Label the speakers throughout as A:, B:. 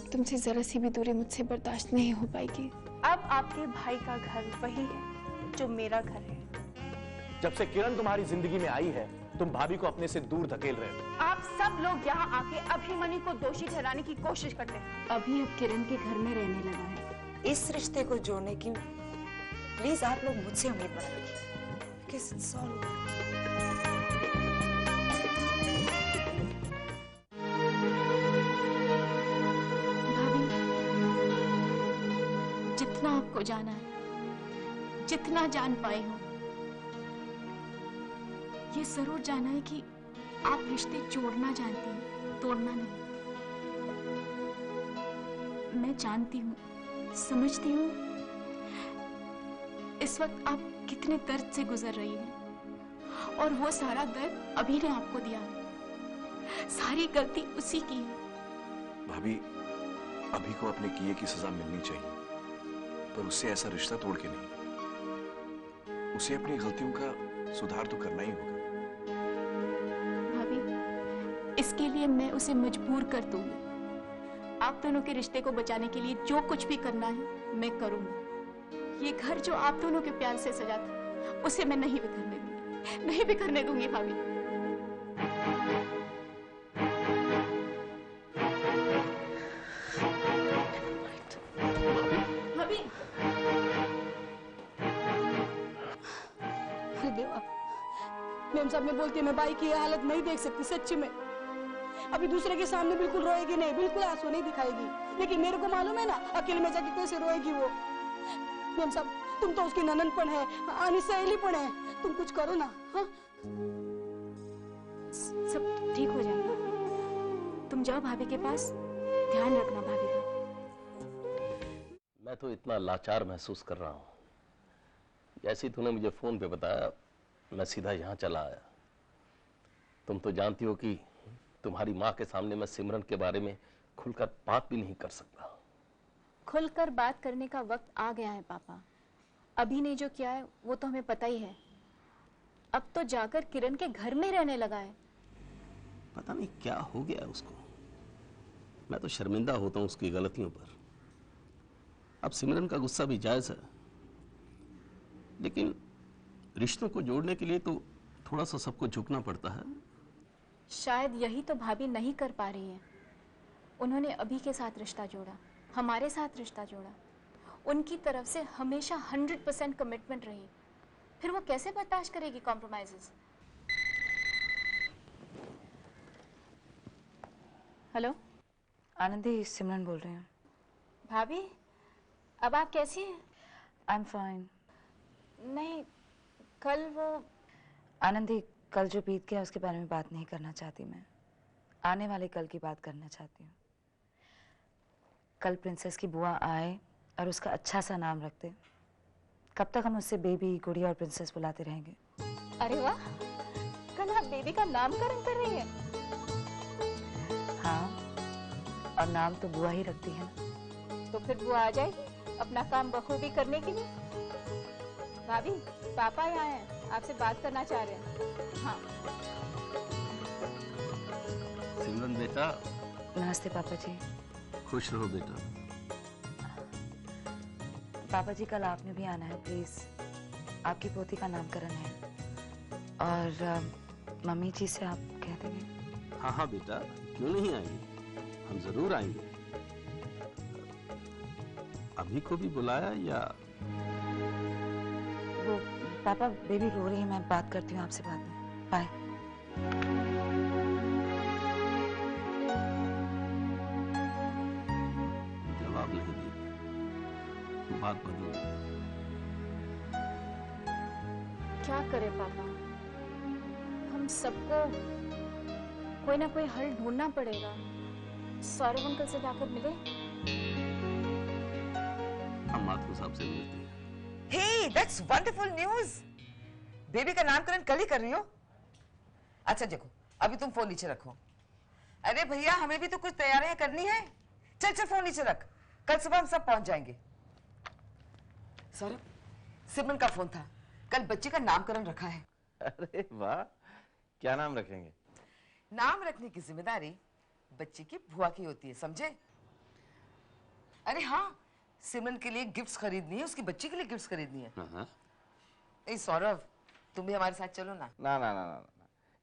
A: तुमसे जरा सी भी दूरी मुझसे बर्दाश्त नहीं हो पाएगी।
B: अब आपके भाई का घर वही है जो मेरा घर है।
C: जब से किरण तुम्हारी जिंदगी में आई है, तुम भाभी को अपने से दूर धकेल रहे हो।
B: आप सब लोग यहाँ आके अभिमन्यु को दोषी ठहराने की कोशिश करते हैं।
D: अभी अब किरण के घर में रहने लगा है।
E: इस रिश्ते को जोड़ने की प्लीज आप लोग मुझसे उम्मीद मत रखिए।
D: भाभी, जितना आपको जाना है, जितना जान पाए हो, ये जरूर जाना है कि आप रिश्ते जोड़ना जानती हैं, तोड़ना नहीं। मैं जानती हूँ, समझती हूँ इस वक्त आप कितने दर्द से गुजर रही हैं, और वो सारा दर्द अभी ने आपको दिया है। सारी गलती उसी की है।
F: भाभी, अभी को अपने किए की सजा मिलनी चाहिए, पर उससे ऐसा रिश्ता तोड़ के नहीं। उसे अपनी गलतियों का सुधार तो करना ही होगा।
D: भाभी, इसके लिए मैं उसे मजबूर कर दूंगी। आप दोनों के रिश्ते को बचाने के लिए जो कुछ भी करना है मैं करूंगी। ये घर जो आप दोनों के प्यार से सजा था, उसे मैं नहीं बिखरने दूंगी, नहीं बिखरने दूंगी भाभी। भाभी,
G: अरे देवा, मैम साहब, मैं बोलती मैं भाई की ये हालत नहीं देख सकती सच्ची में। अभी दूसरे के सामने बिल्कुल रोएगी नहीं, बिल्कुल आंसू नहीं दिखाएगी, लेकिन मेरे को मालूम है ना अकेले में जाके कैसे रोएगी वो। मैम साहब, तुम तो उसकी ननंदपन है, आनी सहेलीपन है, तुम कुछ करो ना। हाँ,
D: सब ठीक हो जाएगा। तुम जाओ भाभी के पास, ध्यान रखना भाभी का।
H: मैं तो इतना लाचार महसूस कर रहा हूँ। जैसे ही तूने मुझे फोन पे बताया, मैं सीधा यहाँ चला आया। तुम तो जानती हो कि तुम्हारी माँ के सामने मैं सिमरन के बारे में खुलकर बात भी नहीं कर सकता।
D: खुलकर बात करने का वक्त आ गया है पापा। अभी ने जो किया है वो तो हमें पता ही है। अब तो जाकर किरण के घर में रहने लगा है।
H: पता नहीं क्या हो गया उसको। मैं तो शर्मिंदा होता हूँ उसकी गलतियों पर। अब सिमरन का गुस्सा भी जायज है, लेकिन रिश्तों को जोड़ने के लिए तो थोड़ा सा सबको झुकना पड़ता है।
D: शायद यही तो भाभी नहीं कर पा रही है। उन्होंने अभी के साथ रिश्ता जोड़ा, हमारे साथ रिश्ता जोड़ा। उनकी तरफ से हमेशा 100% कमिटमेंट रही, फिर वो कैसे बर्दाश्त करेगी कॉम्प्रोमाइजेस? हेलो
E: आनंदी, सिमरन बोल रही हूँ।
D: भाभी, अब आप कैसी हैं?
E: I am fine.
D: नहीं, कल वो
E: आनंदी, कल जो बीत गया उसके बारे में बात नहीं करना चाहती मैं। आने वाले कल की बात करना चाहती हूँ। कल प्रिंसेस की बुआ आए और उसका अच्छा सा नाम रख दे। कब तक हम उससे बेबी, गुड़िया और प्रिंसेस बुलाते रहेंगे?
D: अरे वाह, कल आप बेबी का नामकरण कर रही हैं?
E: हाँ, और नाम तो बुआ ही रखती है।
D: तो फिर बुआ आ जाएगी अपना काम बखूबी करने के लिए। भाभी, पापा यहाँ हैं, आपसे बात करना चाह रहे हैं। हाँ।
H: सिमरन बेटा।
E: नमस्ते पापा जी।
H: खुश रहो बेटा।
E: पापा जी, कल आपने भी आना है प्लीज। आपकी पोती का नामकरण है, और मम्मी जी से आप कह देंगे।
H: हाँ हाँ बेटा, क्यों नहीं आएंगे, हम जरूर आएंगे। अभी को भी बुलाया या?
E: वो पापा, बेबी रो रही है, मैं बात करती हूँ आपसे बाद में। बाय।
H: जवाब नहीं दी, बात बदल।
D: क्या करें पापा, हम सबको कोई ना कोई हल ढूंढना पड़ेगा। सौरभ अंकल से जाकर मिले।
H: हम माथुर साहब से मिलते हैं।
I: Hey, that's wonderful news. Baby का नामकरण कल ही कर रही हो? अच्छा देखो, अभी तुम फोन नीचे रखो। अरे भैया, हमें भी तो कुछ तैयारियां करनी है। चल चल, फोन नीचे रख, कल सुबह हम सब पहुंच जाएंगे। सौरभ, सिमरन का फोन था, कल बच्चे का नामकरण रखा है।
C: अरे वाह, क्या नाम रखेंगे?
I: नाम रखने की जिम्मेदारी बच्चे की बुआ की होती है, समझे? अरे हाँ, सिमरन के लिए गिफ्ट्स खरीदनी है, उसकी बच्ची के लिए गिफ्ट्स खरीदनी है।
J: हाँ।
I: ए सौरभ, तुम भी हमारे साथ चलो ना।
J: ना ना ना ना,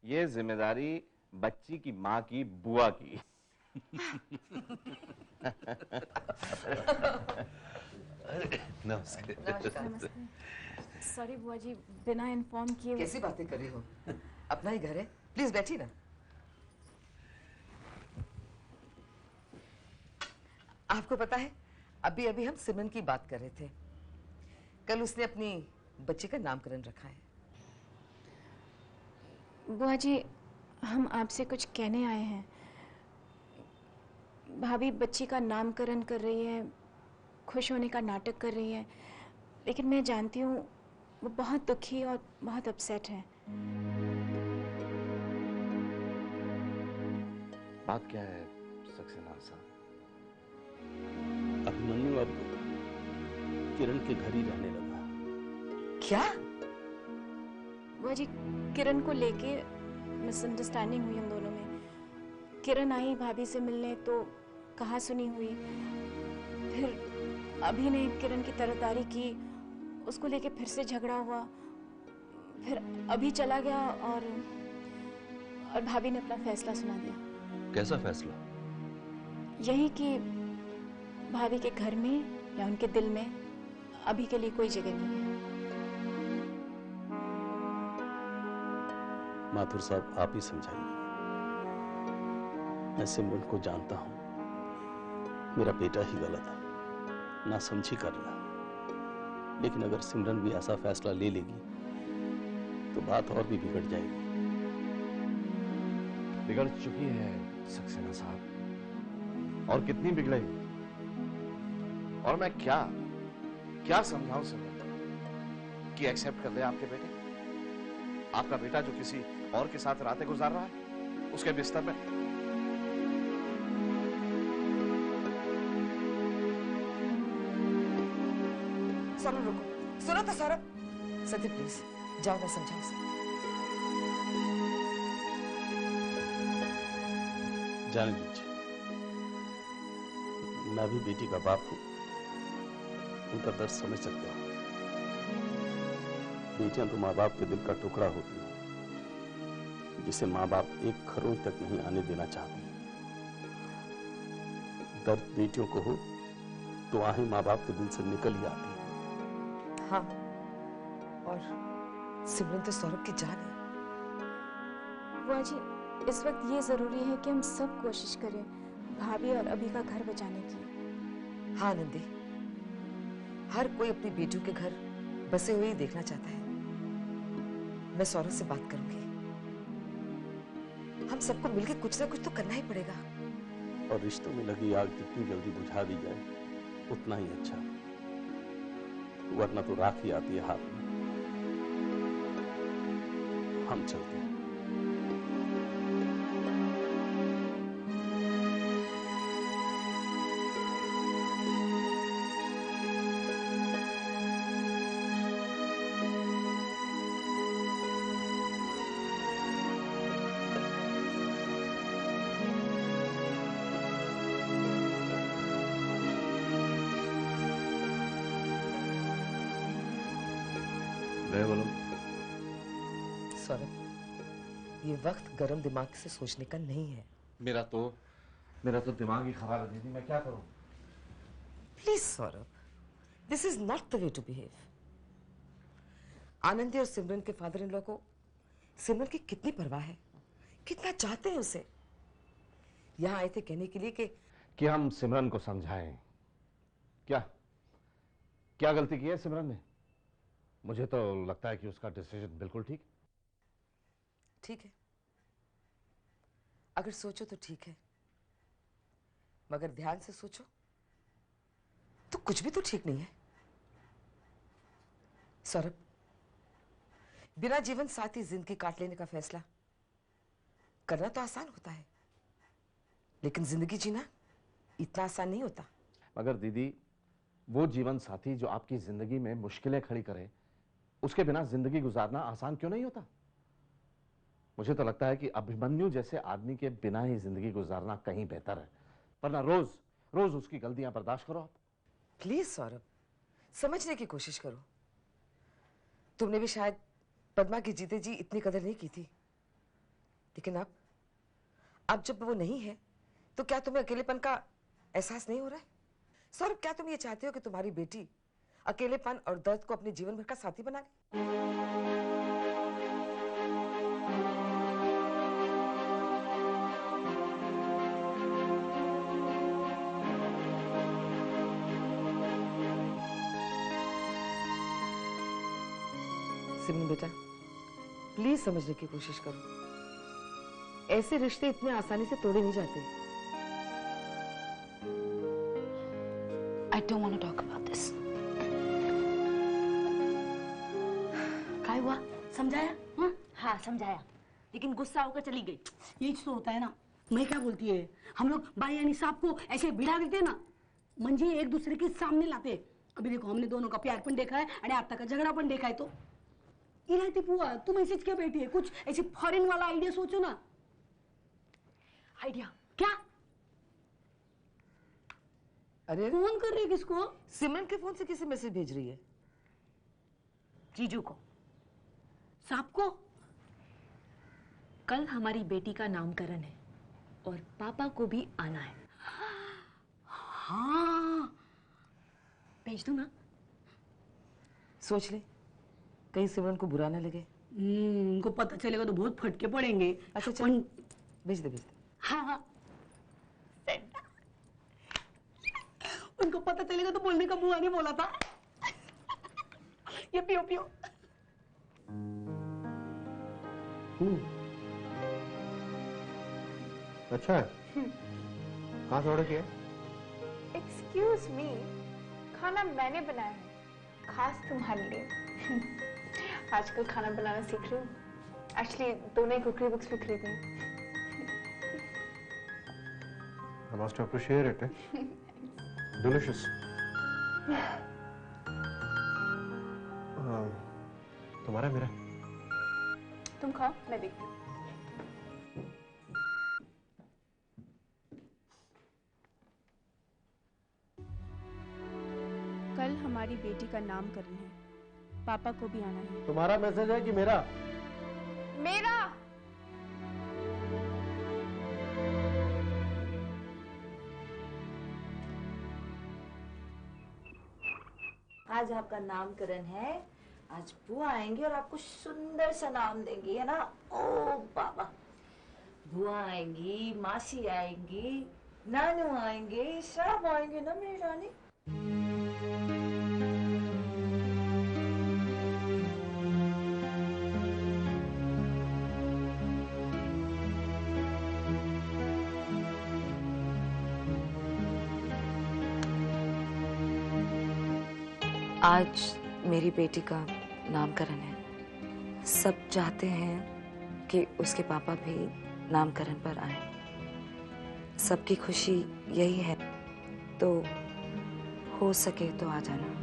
J: ये जिम्मेदारी बच्ची की माँ की बुआ की।
F: नमस्ते।
D: सॉरी बुआ जी, बिना इन्फॉर्म किए।
I: कैसी बातें कर रही हो? अपना ही घर है, प्लीज बैठी ना। आपको पता है, अभी अभी हम सिमरन की बात कर रहे थे। कल उसने अपनी बच्ची का नामकरण रखा है।
D: बुआ जी, हम आपसे कुछ कहने आए हैं। भाभी बच्ची का नामकरण कर रही है, खुश होने का नाटक कर रही है, लेकिन मैं जानती हूँ वो बहुत दुखी और बहुत अपसेट है।
J: बात क्या है सक्सेना साहब?
H: अभिमन्यु अब किरण के घर ही रहने लगा।
I: क्या?
D: बुआ जी, किरण को लेके मिसअंडरस्टैंडिंग हुई हम दोनों में। किरण आई भाभी से मिलने तो कहा सुनी हुई, फिर अभी ने किरण की तरफदारी की, उसको लेके फिर से झगड़ा हुआ, फिर अभी चला गया और भाभी ने अपना फैसला सुना दिया।
H: कैसा फैसला?
D: यही कि भाभी के घर में या उनके दिल में अभी के लिए कोई जगह नहीं है।
H: माथुर साहब, आप ही समझाइए। मैं सिमरन को जानता हूं, मेरा बेटा ही गलत है, ना समझी कर रहा। लेकिन अगर सिमरन भी ऐसा फैसला ले लेगी तो बात और भी बिगड़ जाएगी।
J: बिगड़ चुकी है सक्सेना साहब, और कितनी बिगड़ेगी? और मैं क्या समझाऊं सिमरन कि एक्सेप्ट कर ले आपके बेटे? आपका बेटा जो किसी और के साथ रातें गुजार रहा है, उसके बिस्तर में।
I: सौरभ रुको, सुनो तो सौरभ। सती प्लीज जाओ, मैं समझाऊं उसे।
H: जाने दीजिए, मैं भी बेटी का बाप हूं, उनका दर्द समझ सकता हूं। बेटियां तो माँ बाप के दिल का टुकड़ा होती हैं, जिसे माँ बाप एक खरोंच तक नहीं आने देना चाहती। दर्द बेटियों को हो तो आहें माँ बाप के दिल से निकल ही आती है।
I: हाँ, और सिमरन तो सौरभ की जान है।
D: बुआ जी, इस वक्त ये जरूरी है कि हम सब कोशिश करें भाभी और अभी का घर बचाने की।
I: हाँ नंदी, हर कोई अपनी बेटियों के घर बसे हुए ही देखना चाहता है। मैं सौरभ से बात करूंगी। हम सबको मिलकर कुछ ना कुछ तो करना ही पड़ेगा।
H: और रिश्तों में लगी आग जितनी जल्दी बुझा दी जाए उतना ही अच्छा, वरना तो राख ही आती है हाथ में। हम चलते हैं।
I: सौरभ, ये वक्त गर्म दिमाग से सोचने का नहीं है।
J: मेरा तो दिमाग ही खराब है दीदी, मैं क्या करूं?
I: Please Saurabh, this is not the way to behave. Anandi और सिमरन के फादर इन लॉ को सिमरन की कितनी परवाह है, कितना चाहते हैं उसे। यहां आए थे कहने के लिए कि
J: हम सिमरन को समझाएं। क्या गलती की है सिमरन ने? मुझे तो लगता है कि उसका डिसीजन बिल्कुल ठीक
I: है। अगर सोचो तो ठीक है, मगर ध्यान से सोचो तो कुछ भी तो ठीक नहीं है। सौरभ, बिना जीवन साथी जिंदगी काट लेने का फैसला करना तो आसान होता है, लेकिन जिंदगी जीना इतना आसान नहीं होता।
J: मगर दीदी, वो जीवन साथी जो आपकी जिंदगी में मुश्किलें खड़ी करे, उसके बिना जिंदगी गुजारना आसान क्यों नहीं होता? मुझे तो लगता है कि अभिमन्यु जैसे आदमी के बिना ही जिंदगी गुजारना कहीं बेहतर है, वरना रोज रोज उसकी गलतियां बर्दाश्त करो आप।
I: प्लीज सौरभ, समझने की कोशिश करो। तुमने भी शायद पद्मा की जीते जी इतनी कदर नहीं की थी, लेकिन अब जब वो नहीं है तो क्या तुम्हें अकेलेपन का एहसास नहीं हो रहा है? सौरभ, क्या तुम ये चाहते हो कि तुम्हारी बेटी अकेलेपन और दर्द को अपने जीवन भर का साथी बना ले? सिमरन बेटा, प्लीज समझने की कोशिश करो। ऐसे रिश्ते इतने आसानी से तोड़े नहीं जाते।
E: I don't want to talk about this.
G: काय हुआ? समझाया? हाँ?
D: हाँ समझाया, लेकिन गुस्सा होकर चली गई।
G: यही तो होता है ना। मैं क्या बोलती है, हम लोग बाई यानी साहब को ऐसे भिड़ा देते ना, मंजे एक दूसरे के सामने लाते। अभी देखो, हमने दोनों का प्यार पण देखा है और आता का झगड़ा पण देखा है। तो इलायती बुआ, तुम ऐसे क्या बैठी है? कुछ ऐसे फॉरेन वाला आइडिया सोचो ना।
D: आइडिया
G: क्या?
I: अरे
G: फोन कर रही है किसको?
I: सिमरन के फोन से किसी मैसेज भेज रही है?
D: जीजू को।
G: साहब को?
D: कल हमारी बेटी का नामकरण है और पापा को भी आना है।
G: हाँ,
D: भेज दूं ना?
I: सोच ले, कहीं सिमरन को बुरा ना लगे।
G: उनको पता चलेगा तो बहुत फटके पड़ेंगे।
I: अच्छा चल, भेज दे।
G: हाँ हाँ, उनको पता चलेगा तो बोलने का बुआ ने बोला था। ये पियो पियो।
J: अच्छा है। कहाँ से ऑर्डर किया?
A: एक्सक्यूज मी, खाना मैंने बनाया है, खास तुम्हारे लिए। आजकल खाना बनाना सीख रही हूँ। एक्चुअली दोनों ही कुकरी बुक्स भी खरीदी हैं।
J: I must appreciate it. Delicious. तुम्हारा मेरा?
A: तुम खाओ, मैं देखती हूँ।
B: कल हमारी बेटी का नामकरण है, पापा को भी आना है।
J: तुम्हारा मैसेज है कि मेरा?
A: मेरा।
E: आज आपका नामकरण है। आज बुआ आएंगी और आपको सुंदर सा नाम देंगी, है ना? ओ बाबा, बुआ आएंगी, मासी आएंगी, नानू आएंगे, सब आएंगे ना मेरी रानी। आज मेरी बेटी का नामकरण है। सब चाहते हैं कि उसके पापा भी नामकरण पर आए। सबकी खुशी यही है, तो हो सके तो आ जाना।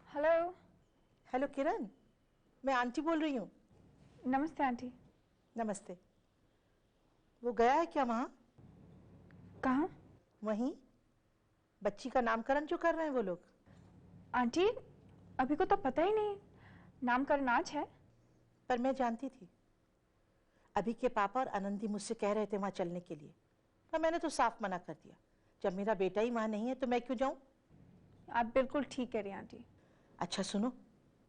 A: हेलो।
K: हेलो किरण, मैं आंटी बोल रही हूँ।
A: नमस्ते आंटी।
K: नमस्ते। वो गया है क्या वहाँ?
A: कहाँ?
K: वहीं बच्ची का नामकरण जो कर रहे हैं वो लोग।
A: आंटी, अभी को तो पता ही नहीं, नामकरण आज है।
K: पर मैं जानती थी। अभी के पापा और आनंदी मुझसे कह रहे थे वहाँ चलने के लिए, पर मैंने तो साफ मना कर दिया। जब मेरा बेटा ही वहाँ नहीं है तो मैं क्यों जाऊँ?
A: आप बिल्कुल ठीक कह रही हैं आंटी।
K: अच्छा सुनो,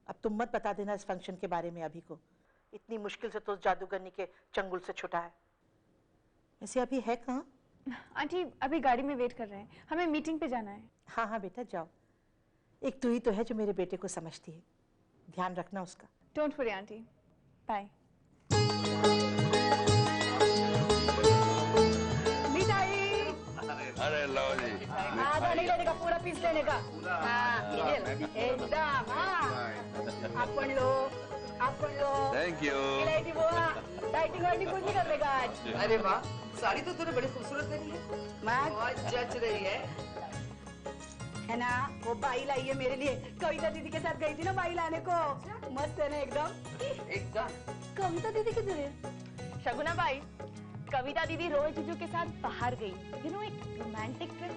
K: अब तुम मत बता देना इस फंक्शन के बारे में अभी को। इतनी मुश्किल से तो उस जादूगरनी के चंगुल से छुटा है। वैसे अभी है कहाँ?
A: आंटी अभी गाड़ी में वेट कर रहे हैं, हमें मीटिंग पे जाना है।
K: हाँ हाँ बेटा जाओ। एक तू ही तो है जो मेरे बेटे को समझती है, ध्यान रखना उसका।
A: Don't worry aunty, bye.
J: अरे लो जी,
G: आधा नहीं लेने का, पूरा पीस लेने का। हाँ, ये लो, एकदम। हाँ, आपण लो।
J: Thank you.
G: इलायची बुआ, डाइटिंग वाइटिंग कुछ नहीं कर लेगा आज।
I: अरे वाह, साड़ी तो तूने बड़ी खूबसूरत पहनी है, बहुत जच रही
G: है ना। वो बाई लाई है मेरे लिए, कविता दीदी के साथ गई थी ना बाई लाने को, मस्त है ना एकदम।
I: एकदम।
G: कविता दीदी किधर है?
B: शगुना बाई, कविता दीदी रोहित जीजू के साथ बाहर गई, यू नो, एक रोमांटिक ट्रिप।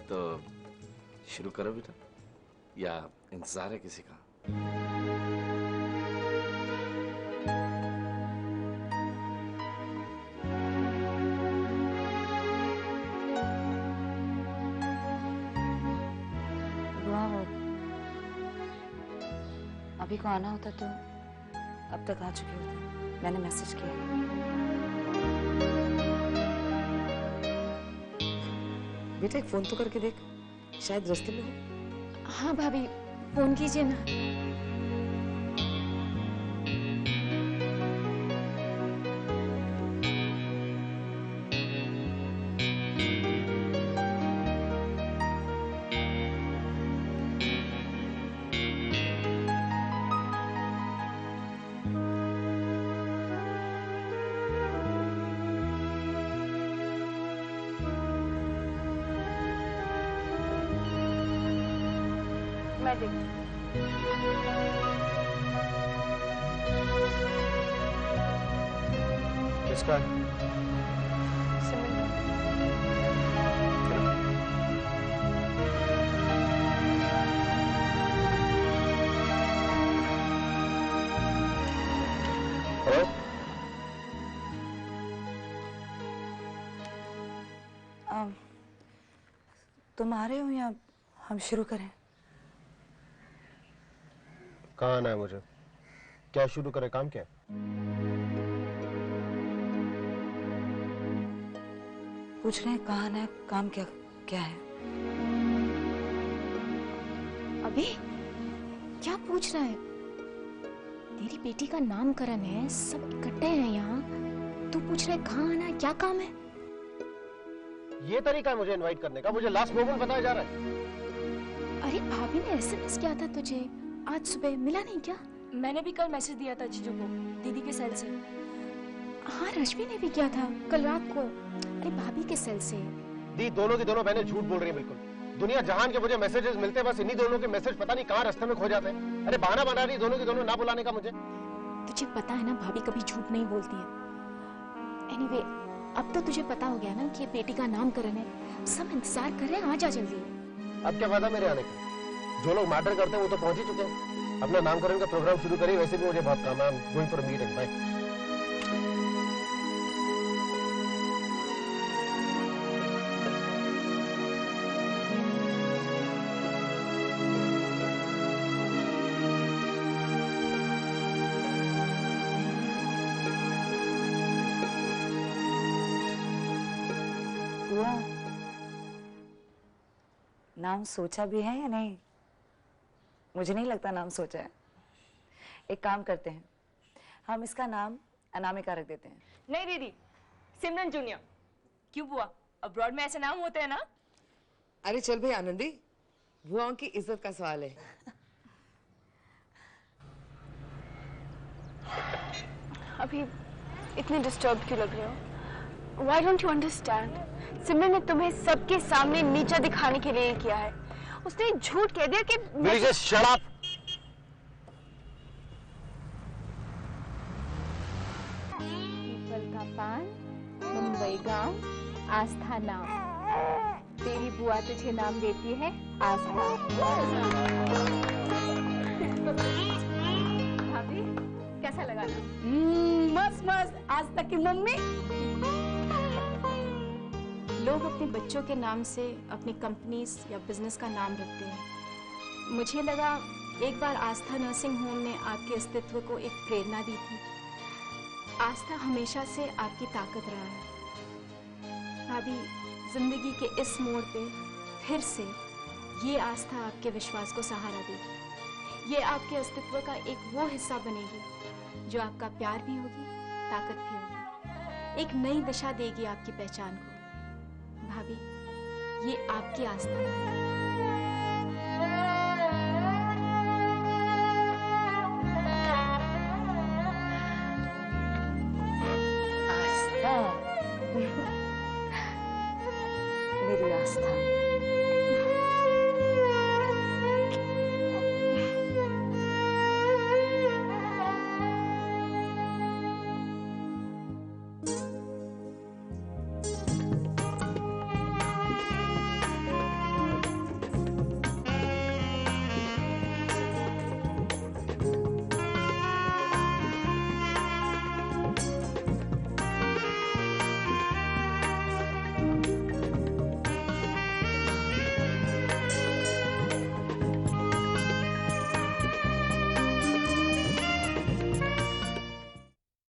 J: तो शुरू करो बेटा, या इंतजार है किसी का?
E: अभी को आना होता तो अब तक आ चुके होते, मैंने मैसेज किया। बेटा एक फोन तो करके देख, शायद रास्ते में हो।
D: हाँ भाभी, फोन कीजिए ना।
A: मैं देखती हूँ।
C: किसका है?
A: सिमरन का।
C: हेलो?
E: तुम आ रहे हो या हम शुरू करें?
C: कहाँ आना है मुझे? क्या शुरू करें, काम क्या है?
E: पूछ रहे हैं कहाँ आना है, काम क्या क्या है?
D: अभी क्या पूछ रहा है? तेरी बेटी का नामकरण है, सब इकट्ठे हैं यहाँ, तू पूछ रहा है कहाँ आना है, क्या काम है?
C: ये तरीका है मुझे इनवाइट करने का? मुझे लास्ट मोमेंट बताया जा रहा है।
D: अरे भाभी ने एसएमएस किया था तुझे आज सुबह, मिला नहीं क्या?
L: मैंने भी कल मैसेज दिया था जीजू को, दीदी के सेल से।
D: हाँ, रश्मि ने भी किया था कल रात को, अरे भाभी के सेल से।
C: दी, दोनों की दोनों बहनें झूठ बोल रही है बिल्कुल। दुनिया जहान के मुझे मैसेजेस मिलते हैं, बस इन्हीं दोनों के मैसेज पता नहीं कहाँ रास्ते में खो जाते हैं। अरे बहाना बना रही दोनों की दोनों ना बुलाने का मुझे।
D: तुझे पता है ना भाभी कभी झूठ नहीं बोलती है। एनीवे, अब तो तुझे पता हो गया ना कि बेटी का नामकरण है, सब इंतजार कर रहे हैं, आ जा जल्दी।
C: अब क्या फायदा मेरे आने का? जो लोग मैटर करते हैं वो तो पहुंच ही चुके हैं। अपना नामकरण का प्रोग्राम शुरू करिए, वैसे भी मुझे बहुत काम है। I am going for a meeting, bye.
E: नाम सोचा भी है या नहीं? मुझे नहीं लगता नाम सोचा है। एक काम करते हैं, हम इसका नाम अनामिका रख देते हैं।
L: नहीं दीदी, सिमरन जूनियर। क्यों बुआ, अब्रॉड में ऐसे नाम होते हैं ना?
I: अरे चल भाई आनंदी, बुआओं की इज्जत का सवाल है।
A: अभी इतने डिस्टर्ब क्यों लग रहे हो? Why don't you understand? सिमरन ने तुम्हें सबके सामने नीचा दिखाने के लिए किया है। उसने झूठ कह दिया कि
C: Just shut up.
D: पीपल का पान, मुंबई गांव, आस्था नाम। तेरी बुआ तुझे नाम देती है आस्था।
A: भाभी कैसा लगा ना?
G: मस्त मस्त, आज तक की मम्मी।
D: लोग अपने बच्चों के नाम से अपनी कंपनीज या बिजनेस का नाम रखते हैं। मुझे लगा एक बार आस्था नर्सिंग होम ने आपके अस्तित्व को एक प्रेरणा दी थी। आस्था हमेशा से आपकी ताकत रहा है। भाभी, जिंदगी के इस मोड़ पे फिर से ये आस्था आपके विश्वास को सहारा देगी। ये आपके अस्तित्व का एक वो हिस्सा बनेगी जो आपका प्यार भी होगी, ताकत भी होगी, एक नई दिशा देगी आपकी पहचान को। भाभी, ये आपकी आस्था है।